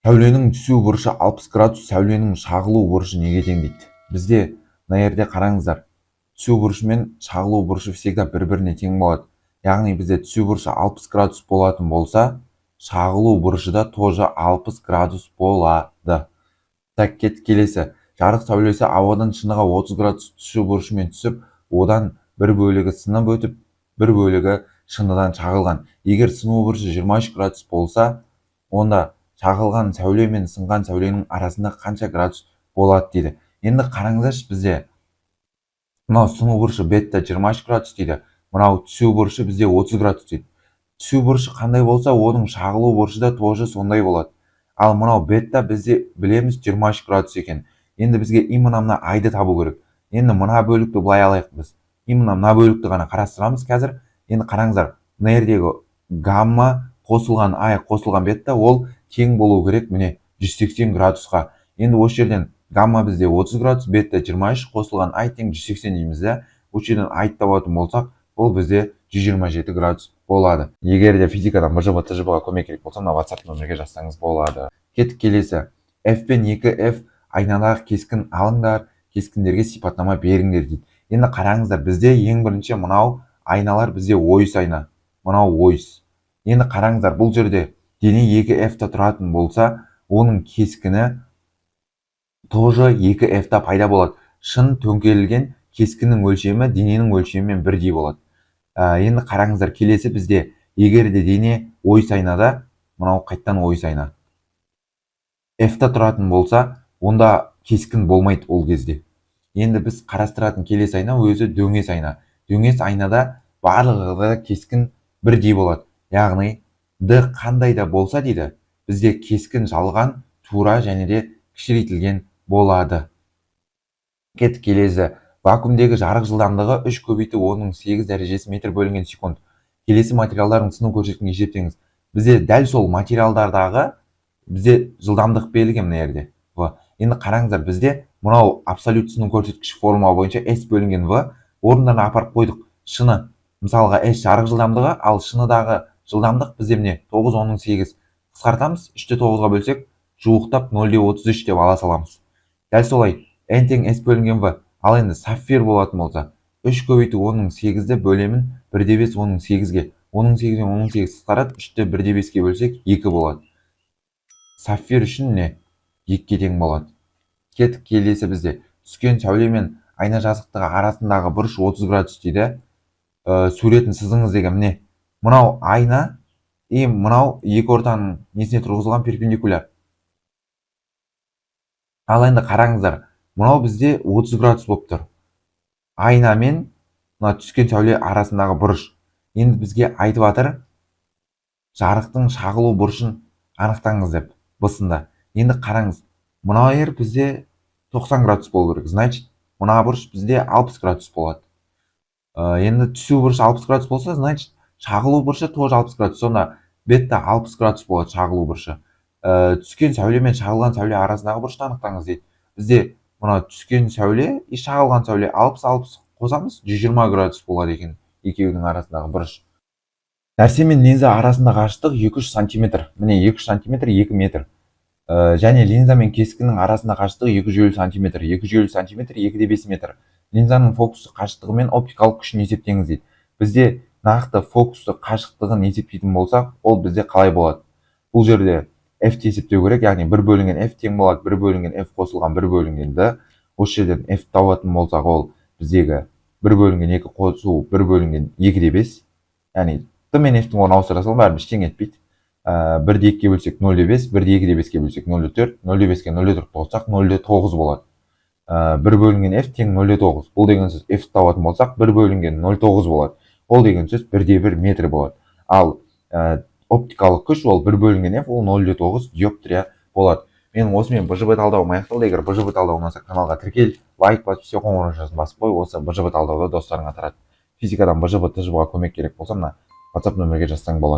Сәуленің түсу бұрышы 60 градус, сәуленің шағылу бұрышы неге тең дейді. Бізде мына жерде қараңыздар. Түсу бұрышы мен шағылу бұрышы всегда бір-біріне тең болады. Яғни бізде түсу бұрышы 60 градус болатын болса, шағылу бұрышы да тоже 60 градус болады. Так, келесі. Жарық сәулесі ауадан шыныға 30 градус түсу бұрышымен түсіп, одан бір бөлігі сынып өтіп, бір бөлігі шыныдан шағылған. Егер сыну бұрышы 23 градус болса, онда шағылған сәуле мен сынған сәуленің арасында қанша градус болады дейді. Енді қараңыздаршы, бізде мынау сыну бұрышы бетта 23 градус дейді. Мынау түсу бұрышы бізде 30 градус дейді. Түсу бұрышы қандай болса, оның шағылу бұрышы да тоже сондай болады. Ал мынау бетта бізде білеміз 23 градус екен. Енді бізге именно мына айды табу керек. Енді мына бөлікті былай алайық біз. Именно мына бөлікті ғана қарастырамыз қазір. Енді қараңыздар, мына жердегі гамма қосылған ай қосылған бетта ол тең болу керек міне 180 градусқа. Енді осы жерден гамма бізде 30 градус, бетта 23, қосылған ай тең 180 дейміз да. Осы жерден айды табатын болсақ, ол бізде 127 градус болады. Егер де физикадан БЖБ ТЖБ-ға көмек керек болса, мына WhatsApp нөмірге жазсаңыз болады. Кеттік келесі. F пен 2F айнадағы кескін алыңдар, кескіндерге сипаттама беріңдер дейді. Енді қараңыздар, бізде ең бірінші мынау айналар бізде ойыс айна. Мынау ойыс. Енді қараңыздар, бұл жерде дене 2F-та тұратын болса, оның кескіні тоже 2F-та пайда болады. Шын төңкерілген кескінің өлшемі дененің өлшемімен бірдей болады. Енді қараңыздар, келесі бізде егер де дене ойыс айнада, мынау қайттан ойыс айна F-та тұратын болса, онда кескін болмайды ол кезде. Енді біз қарастыратын келесі айна өзі дөңес айна. Дөңес айнада барлығы кескін бірдей болады. Яғни D қандай да болса дейді, бізде кескін жалған, тура және де кішірейтілген болады. Кеттік келесі. Вакуумдегі жарық жылдамдығы 3 көбейту 10-8 дәрежесі метр бөлінген секунд. Келесі материалдардың сыну көрсеткішін есептеңіз. Бізде дәл сол материалдардағы бізде жылдамдық берілген мына жерде. Енді қараңыздар, бізде мынау абсолют сыну көрсеткіш формула бойынша S бөлінген V орындарына апарып қойдық. Шыны мысалға S жарық жылдамдығы, ал шыныдағы жылдамдық бізде міне 9-10-8. Қысқартамыз, 3-9-ға бөлсек, жуықтап 0,33 деп ала саламыз. Дәл солай N тең S бөлінген V. Ал енді сапфир болатын болса, 3 көбейту 10-8-ді бөлемін 1,5 10-8-ге. 10-8-ден 10-8 қысқарады, 3-ті 1,5-ге бөлсек 2 болады. Сапфир үшін не? 2-ге тең болады. Кеттік келесі бізде. Түскен сәуле мен айна жазықтығы арасындағы бұрыш 30 градус дейді. Суретін сызыңыз деген міне. Мынау айна, мынау екі ортаның несіне тұрғызылған перпендикуляр. Ал енді қараңыздар, мынау бізде 30 градус болып тұр. Айна мен түскен сәуле арасындағы бұрыш. Енді бізге айтып жатыр, жарықтың шағылу бұрышын анықтаңыз деп бысында. Енді қараңыз, мынау жер бізде 90 градус болу керек. Значит, мына бұрыш бізде 60 градус болады. Енді түсу бұрышы 60 градус болса, значит, шағылу бұрышы тоже 60 градус. Сонда бетта 60 градус болады шағылу бұрышы. Түскен сәуле мен шағылған сәуле арасындағы бұрышты анықтаңыз дейді. Бізде мына түскен сәуле и шағылған сәуле 60-60 қосамыз, 120 градус болады екен екеуінің арасындағы бұрыш. Нәрсе мен линза арасындағы қашықтық 2-3 сантиметр. Міне 2 сантиметр 2 метр. Және линза мен кескіннің арасында қашықтығы 250 сантиметр. 250 сантиметр 2,5 метр. Линзаның фокус қашықтығы мен оптикалық күшін есептеңіз дейді. Бізде нақты фокусты қашықтығын есептейтін болсақ, ол бізде қалай болады? Бұл жерде F-ті есептеу керек, яғни 1 бөлінген F тең болады, 1 бөлінген F қосылған 1 бөлінген D. Осы жерден F табатын болсақ, ол біздегі 1 бөлінген 2 қосу 1 бөлінген 2,5. Яғни D мен F-тің орнын ауыстыра салып бәрібір ештеңе етпейді. 1-ді 2-ге бөлсек 0,5, 1-ді 2,5-ге бөлсек 0,4, 0,5-ге 0,4 қоссақ 0,9 болады. 1 бөлінген F тең 0,9. Бұл деген сөз F табатын болсақ 1 бөлінген 0,9 болады. Ол деген сөз 1,1 метр болады. Ал оптикалық күш ол 1 бөлінген F, ол 0,9 диоптрия болады. Менің осымен БЖБ талдауым аяқталды. Егер БЖБ талдау ұнаса, каналға тіркел, лайк басып, қоңырау басып қой. Осы БЖБ талдауды достарыңа тарат. Физикадан БЖБ ТЖБ-ға көмек керек болса, мына WhatsApp нөмірге жазсаң болады.